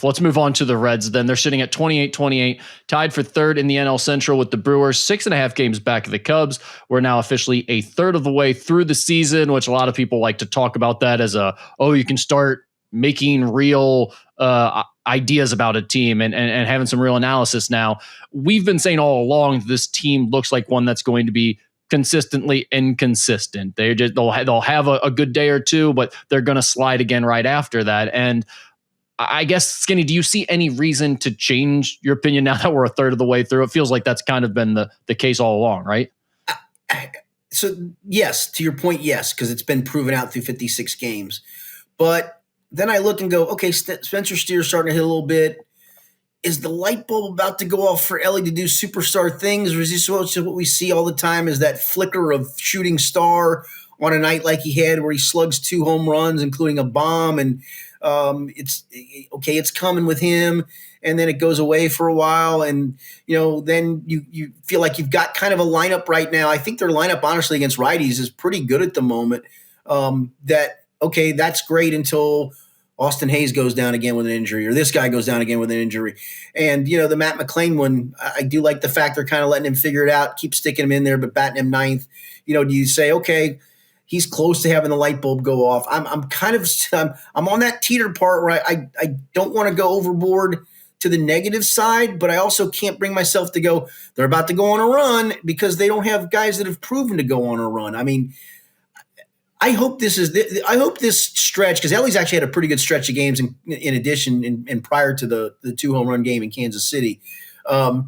Let's move on to the Reds then. They're sitting at 28-28, tied for third in the NL Central with the Brewers, 6.5 games back of the Cubs. We're now officially a third of the way through the season, which a lot of people like to talk about that as you can start making real ideas about a team and having some real analysis now. We've been saying all along this team looks like one that's going to be consistently inconsistent. They'll have a good day or two, but they're going to slide again right after that. And I guess, Skinny, do you see any reason to change your opinion now that we're a third of the way through? It feels like that's kind of been the case all along, right? So, yes, to your point, yes, because it's been proven out through 56 games. But then I look and go, okay, Spencer Steer's starting to hit a little bit. Is the light bulb about to go off for Ellie to do superstar things? Or is this what we see all the time, is that flicker of shooting star on a night like he had where he slugs 2 home runs, including a bomb, and it's coming with him, and then it goes away for a while, and then you feel like you've got kind of a lineup right now. I think their lineup, honestly, against righties is pretty good at the moment. That's great until Austin Hayes goes down again with an injury, or this guy goes down again with an injury. And the Matt McClain one, I do like the fact they're kind of letting him figure it out, keep sticking him in there, but batting him ninth. Do you say, okay, he's close to having the light bulb go off? I'm on that teeter part where I don't want to go overboard to the negative side, but I also can't bring myself to go, they're about to go on a run, because they don't have guys that have proven to go on a run. I mean, I hope this stretch, because Ellie's actually had a pretty good stretch of games in addition and prior to the 2 home run game in Kansas City. I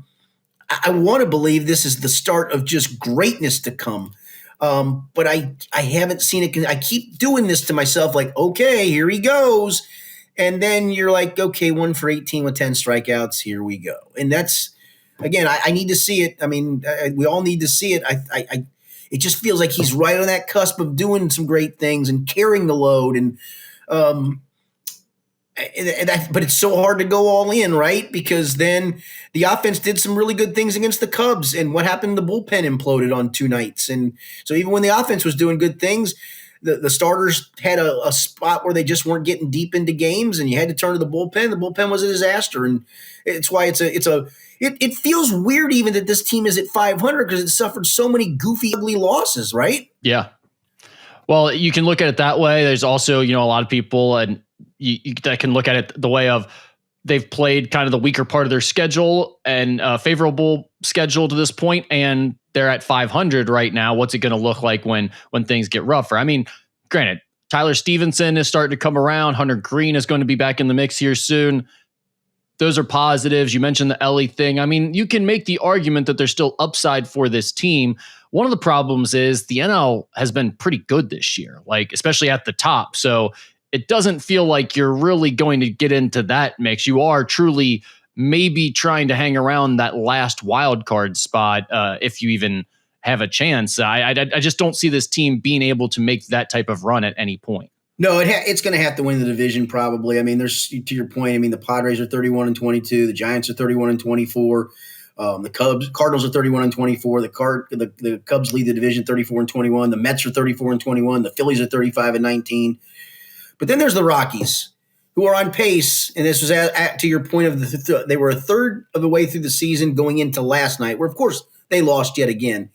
want to believe this is the start of just greatness to come. But I haven't seen it. I keep doing this to myself, like, okay, here he goes. And then you're like, okay, 1 for 18 with 10 strikeouts. Here we go. And that's, again, I need to see it. I mean, we all need to see it. It just feels like he's right on that cusp of doing some great things and carrying the load. But it's so hard to go all in, right? Because then the offense did some really good things against the Cubs, and what happened? The bullpen imploded on 2 nights. And so even when the offense was doing good things, the starters had a spot where they just weren't getting deep into games, and you had to turn to the bullpen. The bullpen was a disaster, and it's why it feels weird even that this team is at 500, because it suffered so many goofy, ugly losses, right? Yeah. Well, you can look at it that way. There's also, a lot of people and that can look at it the way of they've played kind of the weaker part of their schedule and favorable schedule to this point, and they're at 500 right now. What's it going to look like when things get rougher? I mean, granted, Tyler Stevenson is starting to come around. Hunter Green is going to be back in the mix here soon. Those are positives. You mentioned the Ellie thing. I mean, you can make the argument that there's still upside for this team. One of the problems is the NL has been pretty good this year, like especially at the top. So it doesn't feel like you're really going to get into that mix. You are truly maybe trying to hang around that last wild card spot if you even have a chance. I just don't see this team being able to make that type of run at any point. No, it's going to have to win the division probably. I mean, there's, to your point, I mean, the Padres are 31-22, the Giants are 31-24, the Cardinals are 31-24, the Cubs lead the division 34-21, the Mets are 34-21, the Phillies are 35-19. But then there's the Rockies, who are on pace, and this was to your point of they were a third of the way through the season going into last night, where of course they lost yet again.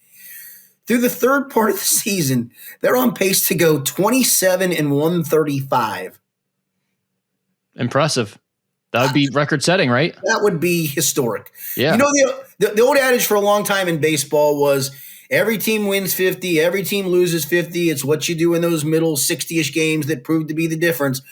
Through the third part of the season, they're on pace to go 27-135. Impressive. That would be record-setting, right? That would be historic. Yeah. The old adage for a long time in baseball was every team wins 50, every team loses 50. It's what you do in those middle 60-ish games that prove to be the difference.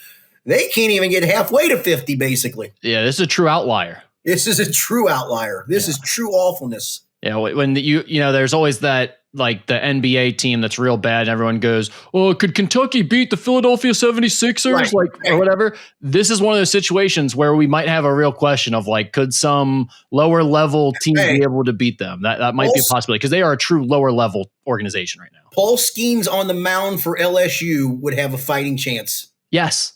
They can't even get halfway to 50, basically. Yeah, this is a true outlier. This is a true outlier. This is true awfulness. Yeah, when there's always that, like the NBA team that's real bad and everyone goes, oh, could Kentucky beat the Philadelphia 76ers? Right. Or whatever. This is one of those situations where we might have a real question of like, could some lower level team be able to beat them? That might be a possibility because they are a true lower level organization right now. Paul Skeens on the mound for LSU would have a fighting chance. Yes,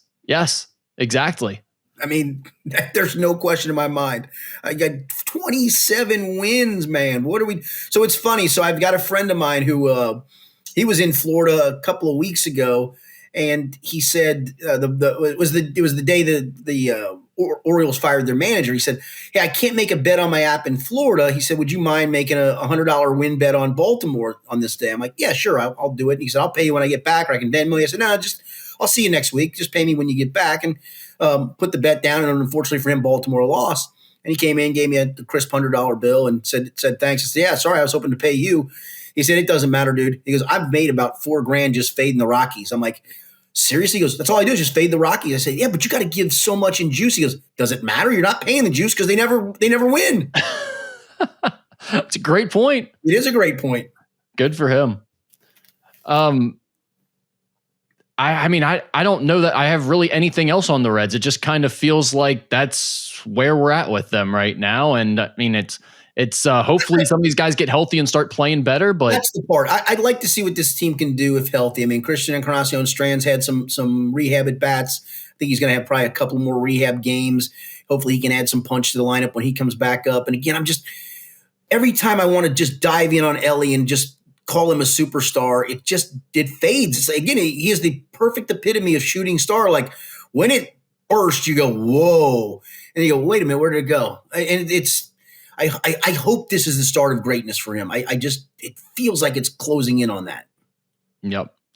exactly. I mean, there's no question in my mind. I got 27 wins, man. What are we? So it's funny. So I've got a friend of mine who he was in Florida a couple of weeks ago, and he said it was the day the Orioles fired their manager. He said, "Hey, I can't make a bet on my app in Florida." He said, "Would you mind making a $100 win bet on Baltimore on this day?" I'm like, "Yeah, sure, I'll do it." And he said, "I'll pay you when I get back, or I can Venmo you." I said, "No, just I'll see you next week. Just pay me when you get back." And put the bet down. And unfortunately for him, Baltimore lost. And he came in, gave me a crisp $100 bill, and said thanks. I said, "Yeah, sorry, I was hoping to pay you." He said, "It doesn't matter, dude." He goes, "I've made about $4,000 just fading the Rockies." I'm like, "Seriously?" He goes, "That's all I do is just fade the Rockies." I said, "Yeah, but you got to give so much in juice." He goes, "Does it matter? You're not paying the juice because they never win." It's a great point. It is a great point. Good for him. I mean, I don't know that I have really anything else on the Reds. It just kind of feels like that's where we're at with them right now. And I mean, it's hopefully some of these guys get healthy and start playing better. But that's the part. I'd like to see what this team can do if healthy. I mean, Christian Encarnacion Strand's had some rehab at bats. I think he's going to have probably a couple more rehab games. Hopefully he can add some punch to the lineup when he comes back up. And again, every time I want to just dive in on Ellie and just call him a superstar, it fades. Again, he is the perfect epitome of shooting star. Like when it bursts, you go, whoa. And you go, wait a minute, where did it go? And I hope this is the start of greatness for him. It feels like it's closing in on that. Yep.